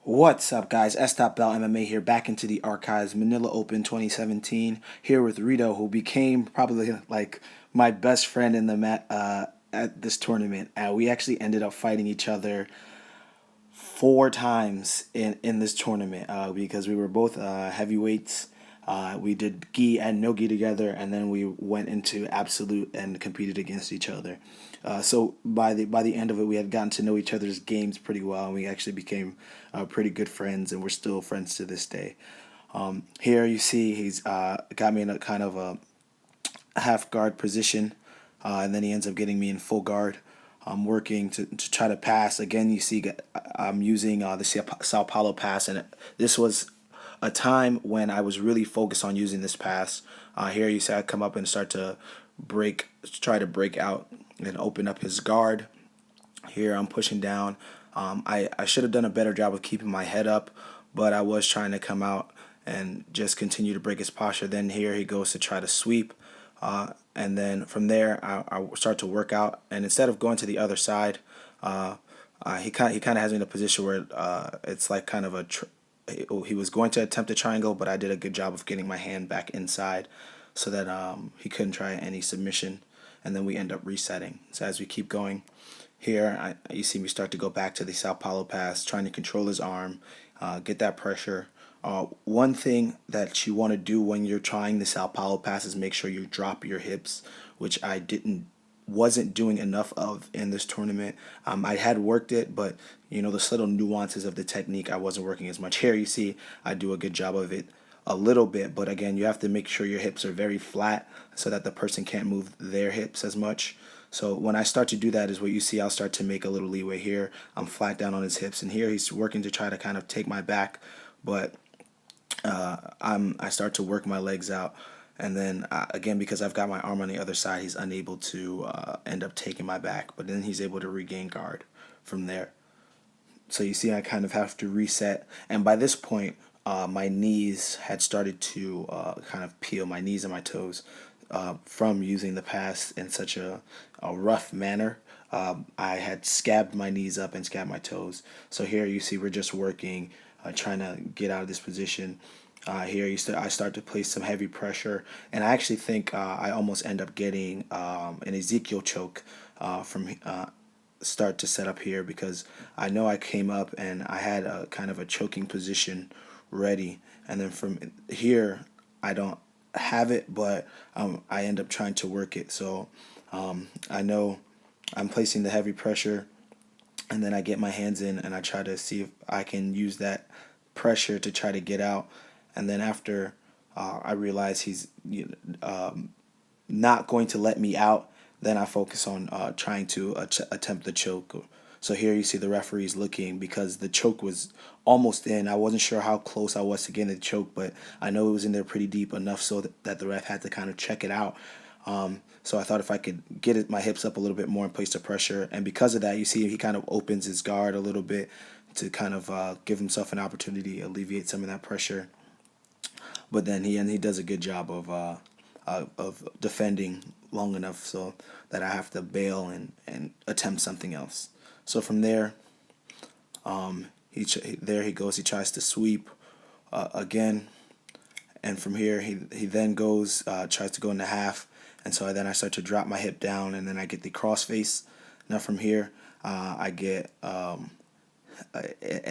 What's up, guys? S.Bell MMA here, back into the archives. Manila Open 2017. Here with Rito, who became probably like my best friend in the at this tournament. We actually ended up fighting each other four times in this tournament because we were both heavyweights. We did gi and no gi together, and then we went into absolute and competed against each other. So by the end of it, we had gotten to know each other's games pretty well, and we actually became pretty good friends, and we're still friends to this day. Here you see he's got me in a kind of a half guard position, and then he ends up getting me in full guard. I'm working to try to pass. Again, you see I'm using the Sao Paulo pass, and this was a time when I was really focused on using this pass. Here you see I come up and start to try to break out and open up his guard. Here I'm pushing down. I should have done a better job of keeping my head up, but I was trying to come out and just continue to break his posture. Then here he goes to try to sweep. And then from there, I start to work out. And instead of going to the other side, he kind of has me in a position where it's like kind of he was going to attempt a triangle, but I did a good job of getting my hand back inside so that he couldn't try any submission. And then we end up resetting. So as we keep going, here you see me start to go back to the Sao Paulo pass, trying to control his arm, get that pressure. One thing that you want to do when you're trying the Sao Paulo pass is make sure you drop your hips, which I wasn't doing enough of in this tournament. I had worked it, but the little nuances of the technique I wasn't working as much. Here you see I do a good job of it a little bit, but again, you have to make sure your hips are very flat so that the person can't move their hips as much. So when I start to do that is what you see. I'll start to make a little leeway here. I'm flat down on his hips, and here he's working to try to kind of take my back, but I start to work my legs out, and then again, because I've got my arm on the other side, he's unable to end up taking my back, but then he's able to regain guard from there. So you see I kind of have to reset, and by this point my knees had started to kind of peel, my knees and my toes, from using the pass in such a rough manner. I had scabbed my knees up and scabbed my toes. So here you see we're just working, trying to get out of this position. Here I start to place some heavy pressure, and I actually think I almost end up getting an Ezekiel choke from start to set up here, because I know I came up and I had a kind of a choking position ready, and then from here I don't have it, but I end up trying to work it. So I know I'm placing the heavy pressure, and then I get my hands in and I try to see if I can use that pressure to try to get out. And then after I realize he's not going to let me out, then I focus on trying to attempt the choke. So here you see the referee's looking, because the choke was almost in. I wasn't sure how close I was to getting the choke, but I know it was in there pretty deep enough so that the ref had to kind of check it out. So I thought if I could get my hips up a little bit more and place the pressure, and because of that, you see he kind of opens his guard a little bit to kind of give himself an opportunity to alleviate some of that pressure. But then he does a good job of defending long enough so that I have to bail and attempt something else. So from there, there he goes. He tries to sweep again, and from here he then goes tries to go into half, and so then I start to drop my hip down, and then I get the crossface. Now from here, I get an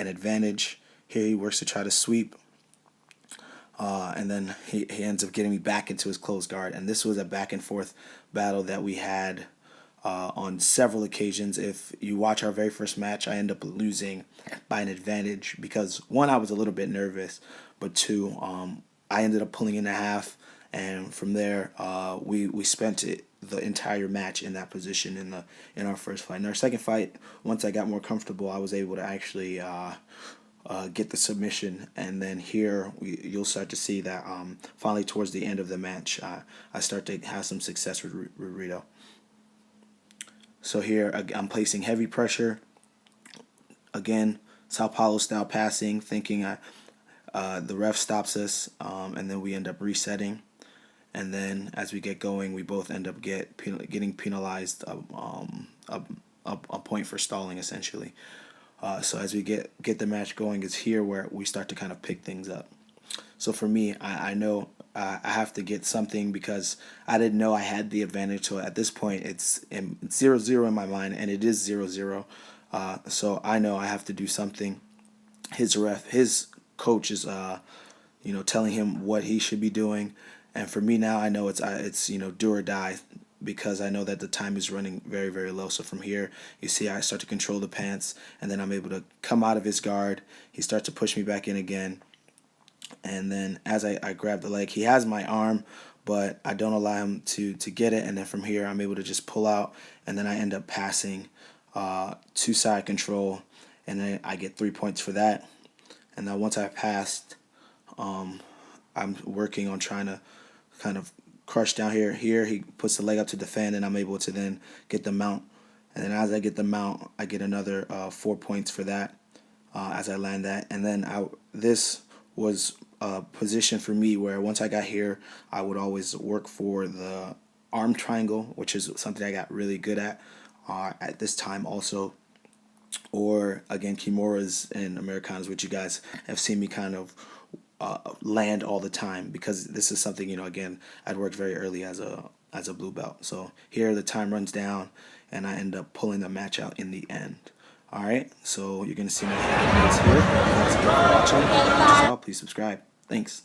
advantage. Here he works to try to sweep. And then he ends up getting me back into his closed guard. And this was a back and forth battle that we had on several occasions. If you watch our very first match, I end up losing by an advantage because, one, I was a little bit nervous, but two, I ended up pulling in a half. And from there, we spent the entire match in that position in our first fight. In our second fight, once I got more comfortable, I was able to actually get the submission, and then here you'll start to see that finally towards the end of the match, I start to have some success with Rito. So here I'm placing heavy pressure. Again, Sao Paulo style passing, thinking the ref stops us, and then we end up resetting. And then as we get going, we both end up getting penalized a point for stalling, essentially. So as we get the match going, it's here where we start to kind of pick things up. So for me, I know I have to get something because I didn't know I had the advantage. So at this point, it's 0-0 in my mind, and it is 0-0. So I know I have to do something. His coach is, telling him what he should be doing, and for me now, I know it's do or die because I know that the time is running very, very low. So from here, you see, I start to control the pants, and then I'm able to come out of his guard. He starts to push me back in again. And then as I grab the leg, he has my arm, but I don't allow him to get it. And then from here, I'm able to just pull out, and then I end up passing to side control, and then I get 3 points for that. And then once I passed, I'm working on trying to kind of crush down here. Here he puts the leg up to defend, and I'm able to then get the mount. And then as I get the mount, I get another 4 points for that as I land that. And then this was a position for me where once I got here, I would always work for the arm triangle, which is something I got really good at this time also. Or again, Kimuras and Americanas, which you guys have seen me kind of land all the time, because this is something, again, I'd worked very early as a blue belt. So here the time runs down, and I end up pulling the match out in the end. All right, so you're gonna see my highlights here. Thanks again for watching. If you like this out, please subscribe. Thanks.